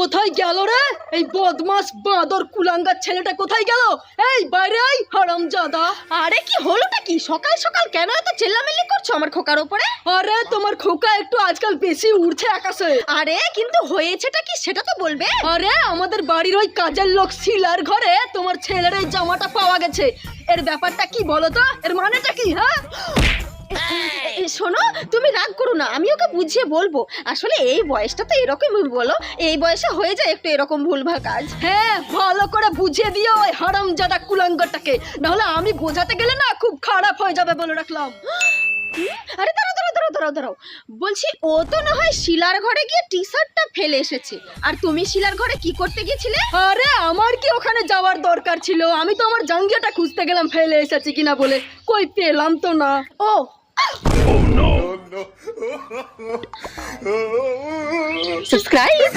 কোথায় গেল রে? এই বদমাস বাঁদর কুলাঙ্গার ছেলেটা কোথায় গেল? এই বাইরে আই হারামজাদা। আরে কি হলোটা কি? সকাল সকাল কেন এত চেল্লামেল্লি করছো আমার খোকার ওপরে? আরে তোমার খোকা একটু আজকাল বেশি উড়ছে আকাশে। আরে কিন্তু হয়েছেটা কি সেটা তো বলবে। আরে আমাদের বাড়ির ওই কাজের লোক শিলার ঘরে তোমার ছেলের এই জামাটা পাওয়া গেছে। এর ব্যাপারটা কি বলো তো? এর মানেটা কি? হ্যাঁ শোনো, তুমি রাগ করো না, আমি ওকে বুঝিয়ে বলবো। আসলে এই বয়সটা তো এরকমই, বলো এই বয়সে হয়ে যায় একটু এরকম ভুলভাল কাজ। হ্যাঁ ভালো করে বুঝিয়ে দিও ওই হারামজাদা কুলাঙ্গারটাকে, নাহলে আমি বোঝাতে গেলে না খুব খারাপ হয়ে যাবে বলে রাখলাম। আরে দাঁড়াও দাঁড়াও দাঁড়াও দাঁড়াও দাঁড়াও, বলছি ও তো না হয় শিলার ঘরে গিয়ে টি শার্টটা ফেলে এসেছে, আর তুমি শিলার ঘরে কি করতে গিয়েছিলে? আরে আমার কি ওখানে যাওয়ার দরকার ছিল? আমি তো আমার জাঙ্গিয়াটা খুঁজতে গেলাম ফেলে এসেছি কিনা বলে, কই পেলাম তো না। ও no. সাবস্ক্রাইব।